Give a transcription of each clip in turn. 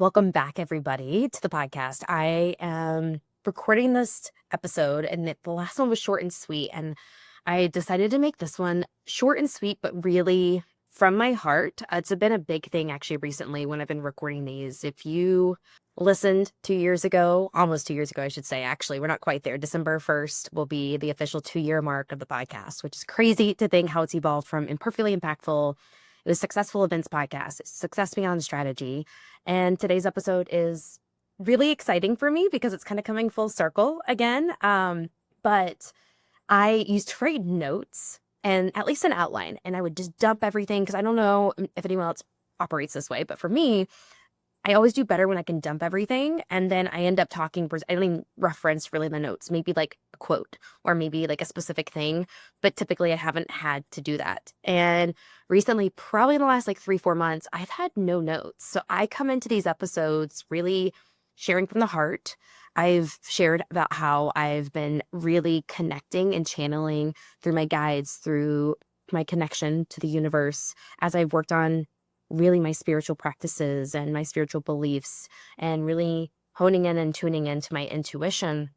Welcome back, everybody, to the podcast. I am recording this episode, and the last one was short and sweet. And I decided to make this one short and sweet, but really from my heart. It's been a big thing actually recently when I've been recording these. If you listened 2 years ago, almost 2 years ago, I should say, actually, we're not quite there. December 1st will be the official 2-year mark of the podcast, which is crazy to think how it's evolved from Imperfectly Impactful. It was Successful Events Podcast, Success Beyond Strategy. And today's episode is really exciting for me because it's kind of coming full circle again. But I used to write notes and at least an outline, and I would just dump everything because I don't know if anyone else operates this way, but for me, I always do better when I can dump everything. And then I end up talking, I don't even reference really the notes, maybe like a quote or maybe like a specific thing. But typically I haven't had to do that. And recently, probably in the last like 3-4 months, I've had no notes. So I come into these episodes really sharing from the heart. I've shared about how I've been really connecting and channeling through my guides, through my connection to the universe as I've worked on really my spiritual practices and my spiritual beliefs and really honing in and tuning into my intuition.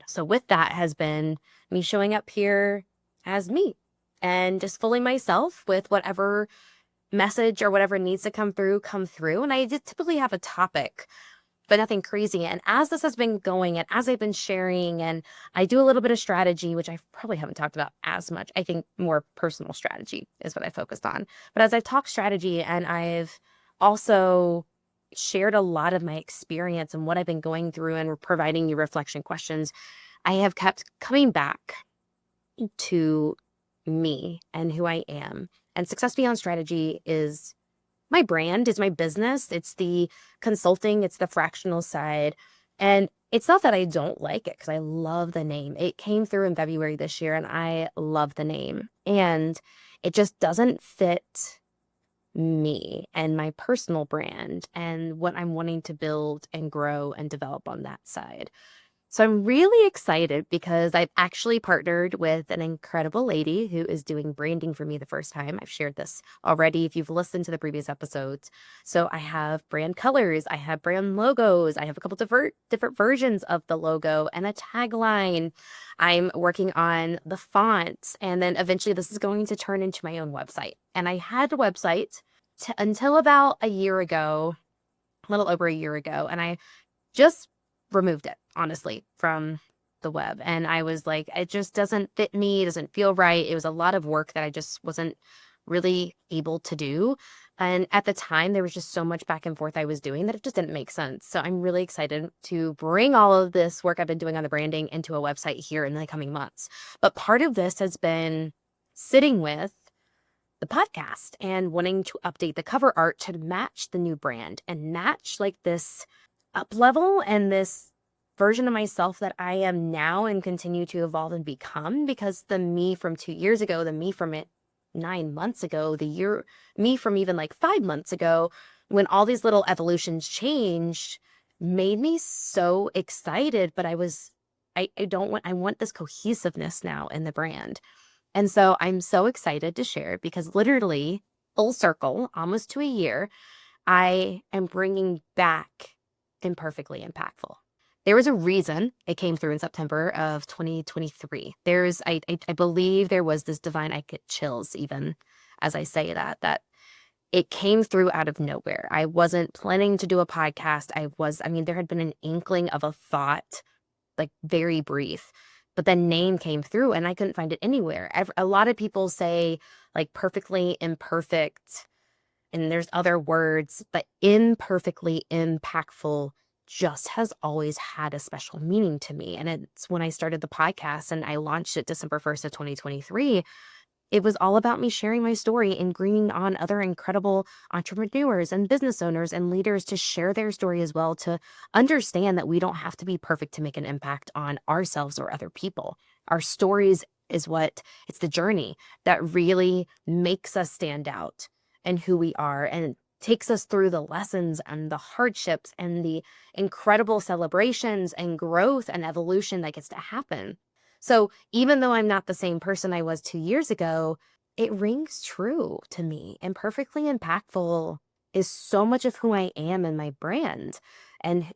So with that has been me showing up here as me and just fully myself with whatever message or whatever needs to come through. And I just typically have a topic, but nothing crazy. And as this has been going and as I've been sharing, and I do a little bit of strategy, which I probably haven't talked about as much. I think more personal strategy is what I focused on. But as I talk strategy, and I've also shared a lot of my experience and what I've been going through and providing you reflection questions, I have kept coming back to me and who I am. And Success Beyond Strategy is my brand, is my business. It's the consulting, it's the fractional side. And it's not that I don't like it because I love the name. It came through in February this year and I love the name. And it just doesn't fit me and my personal brand and what I'm wanting to build and grow and develop on that side. So I'm really excited because I've actually partnered with an incredible lady who is doing branding for me the first time. I've shared this already if you've listened to the previous episodes. So I have brand colors, I have brand logos, I have a couple different versions of the logo and a tagline. I'm working on the fonts, and then eventually this is going to turn into my own website. And I had a website until about a year ago, a little over a year ago, and I just removed it, honestly, from the web. And I was like, it just doesn't fit me. It doesn't feel right. It was a lot of work that I just wasn't really able to do. And at the time, there was just so much back and forth I was doing that it just didn't make sense. So I'm really excited to bring all of this work I've been doing on the branding into a website here in the coming months. But part of this has been sitting with the podcast and wanting to update the cover art to match the new brand and match like this up level and this version of myself that I am now and continue to evolve and become, because the me from 2 years ago, the me from 9 months ago, me from even like 5 months ago, when all these little evolutions changed, made me so excited. But I want this cohesiveness now in the brand. And so I'm so excited to share because literally full circle, almost to a year, I am bringing back Imperfectly Impactful. There was a reason it came through in September of 2023. I believe there was this divine, I get chills even as I say that it came through out of nowhere. I wasn't planning to do a podcast. There had been an inkling of a thought, like very brief, but then name came through and I couldn't find it anywhere. A lot of people say like perfectly imperfect, and there's other words, but imperfectly impactful just has always had a special meaning to me. And it's when I started the podcast and I launched it December 1st of 2023, it was all about me sharing my story and bringing on other incredible entrepreneurs and business owners and leaders to share their story as well, to understand that we don't have to be perfect to make an impact on ourselves or other people. Our stories it's the journey that really makes us stand out and who we are, and takes us through the lessons and the hardships and the incredible celebrations and growth and evolution that gets to happen. So even though I'm not the same person I was 2 years ago, it rings true to me. And Perfectly Impactful is so much of who I am and my brand, and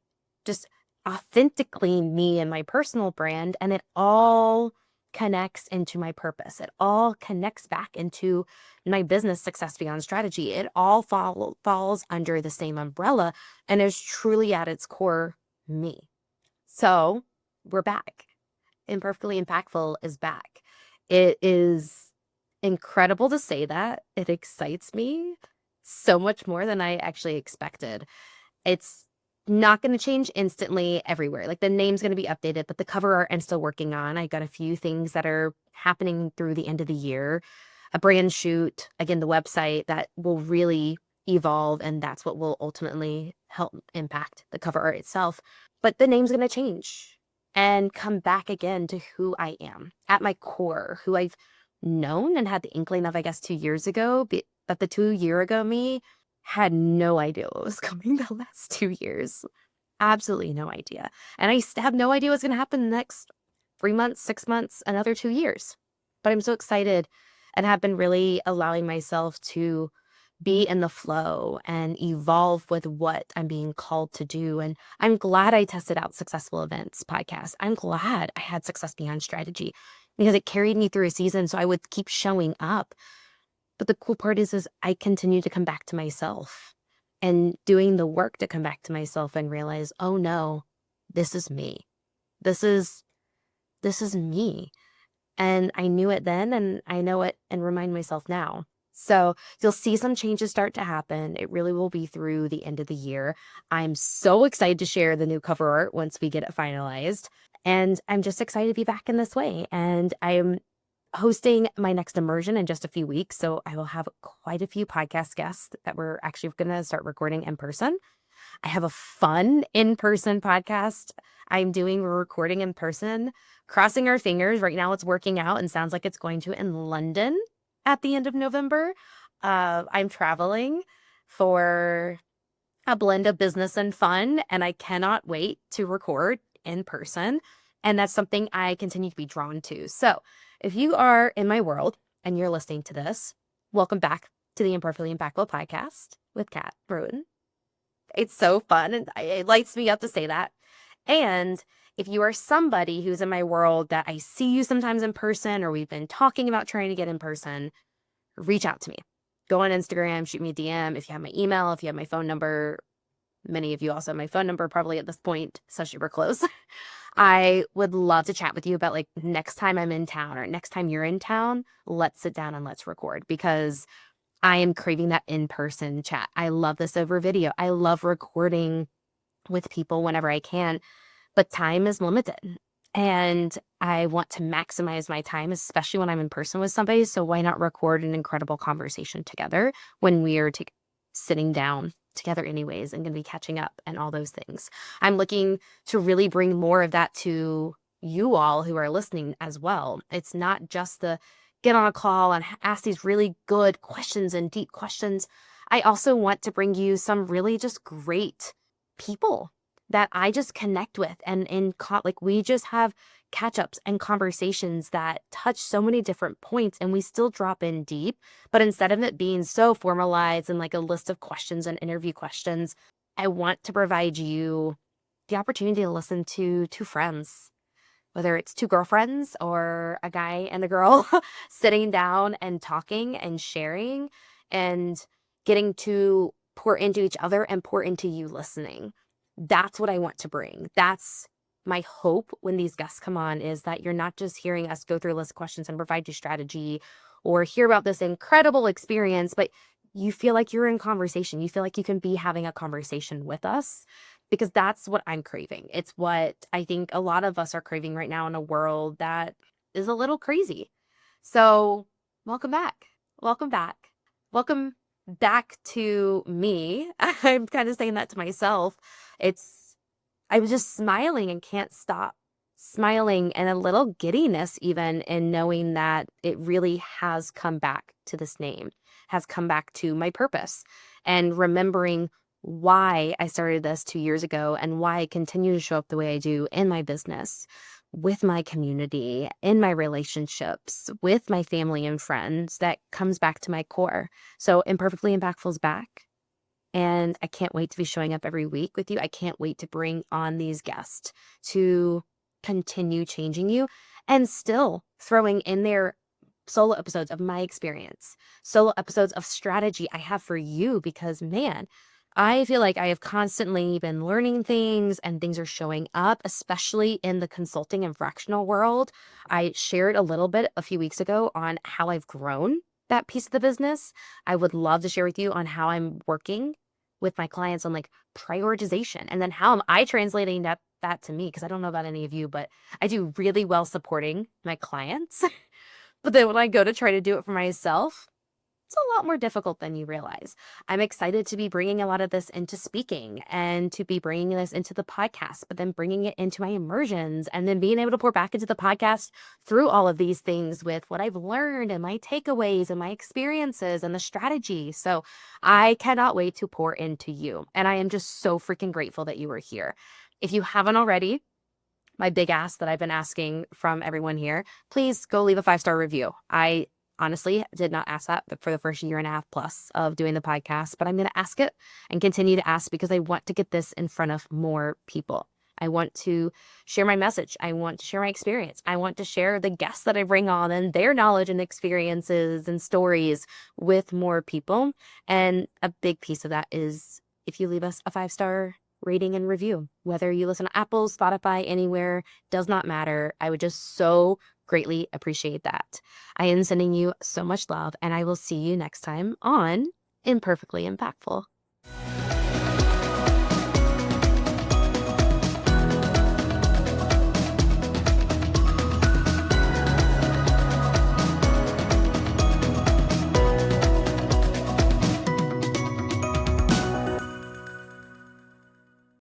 just authentically me and my personal brand. And it all connects into my purpose. It all connects back into my business success beyond strategy. It all falls under the same umbrella and is truly at its core me. So we're back. Imperfectly Impactful is back. It is incredible to say that. It excites me so much more than I actually expected. It's not going to change instantly everywhere. Like, the name's going to be updated, but the cover art I'm still working on. I got a few things that are happening through the end of the year. A brand shoot, again, the website that will really evolve, and that's what will ultimately help impact the cover art itself. But the name's going to change and come back again to who I am at my core, who I've known and had the inkling of, I guess, 2 years ago. But the 2 year ago me had no idea what was coming the last 2 years. Absolutely no idea. And I have no idea what's going to happen the next 3 months, 6 months, another 2 years. But I'm so excited and have been really allowing myself to be in the flow and evolve with what I'm being called to do. And I'm glad I tested out Successful Events podcast. I'm glad I had Success Beyond Strategy because it carried me through a season so I would keep showing up. But the cool part is I continue to come back to myself and doing the work to come back to myself and realize, oh no, this is me. This is me. And I knew it then, and I know it and remind myself now. So you'll see some changes start to happen. It really will be through the end of the year. I'm so excited to share the new cover art once we get it finalized. And I'm just excited to be back in this way. And I'm hosting my next immersion in just a few weeks. So I will have quite a few podcast guests that we're actually going to start recording in person. I have a fun in-person podcast I'm doing. We're recording in person, crossing our fingers. Right now it's working out and sounds like it's going to in London at the end of November. I'm traveling for a blend of business and fun, and I cannot wait to record in person. And that's something I continue to be drawn to. So if you are in my world and you're listening to this, welcome back to the Imperfectly Impactful podcast with Kat Roden. It's so fun, and it lights me up to say that. And if you are somebody who's in my world that I see you sometimes in person, or we've been talking about trying to get in person, reach out to me. Go on Instagram, shoot me a DM. If you have my email, if you have my phone number, many of you also have my phone number probably at this point, especially we're close. I would love to chat with you about, like, next time I'm in town or next time you're in town, let's sit down and let's record, because I am craving that in-person chat. I love this over video. I love recording with people whenever I can, but time is limited. And I want to maximize my time, especially when I'm in person with somebody. So why not record an incredible conversation together when we are sitting down together anyways and going to be catching up and all those things. I'm looking to really bring more of that to you all who are listening as well. It's not just the get on a call and ask these really good questions and deep questions. I also want to bring you some really just great people that I just connect with, and like, we just have catch-ups and conversations that touch so many different points, and we still drop in deep. But instead of it being so formalized and like a list of questions and interview questions, I want to provide you the opportunity to listen to two friends, whether it's two girlfriends or a guy and a girl sitting down and talking and sharing and getting to pour into each other and pour into you listening. That's what I want to bring. That's my hope when these guests come on, is that you're not just hearing us go through a list of questions and provide you strategy or hear about this incredible experience, but you feel like you're in conversation. You feel like you can be having a conversation with us, because that's what I'm craving. It's what I think a lot of us are craving right now in a world that is a little crazy. So welcome back. Welcome back. Welcome back to me. I'm kind of saying that to myself. I was just smiling and can't stop smiling, and a little giddiness even in knowing that it really has come back to this name, has come back to my purpose, and remembering why I started this 2 years ago and why I continue to show up the way I do in my business, with my community, in my relationships, with my family and friends. That comes back to my core. So Imperfectly Impactful is back. And I can't wait to be showing up every week with you. I can't wait to bring on these guests to continue changing you and still throwing in there solo episodes of my experience, solo episodes of strategy I have for you, because man, I feel like I have constantly been learning things and things are showing up, especially in the consulting and fractional world. I shared a little bit a few weeks ago on how I've grown that piece of the business. I would love to share with you on how I'm working with my clients on like prioritization, and then how am I translating that to me, because I don't know about any of you, but I do really well supporting my clients. But then when I go to try to do it for myself, it's a lot more difficult than you realize. I'm excited to be bringing a lot of this into speaking and to be bringing this into the podcast, but then bringing it into my immersions and then being able to pour back into the podcast through all of these things with what I've learned and my takeaways and my experiences and the strategy. So I cannot wait to pour into you. And I am just so freaking grateful that you are here. If you haven't already, my big ask that I've been asking from everyone here, please go leave a 5-star review. I honestly did not ask that for the first year and a half plus of doing the podcast, but I'm going to ask it and continue to ask because I want to get this in front of more people. I want to share my message. I want to share my experience. I want to share the guests that I bring on and their knowledge and experiences and stories with more people. And a big piece of that is if you leave us a 5-star rating and review, whether you listen to Apple, Spotify, anywhere, does not matter. I would just so greatly appreciate that. I am sending you so much love, and I will see you next time on Imperfectly Impactful.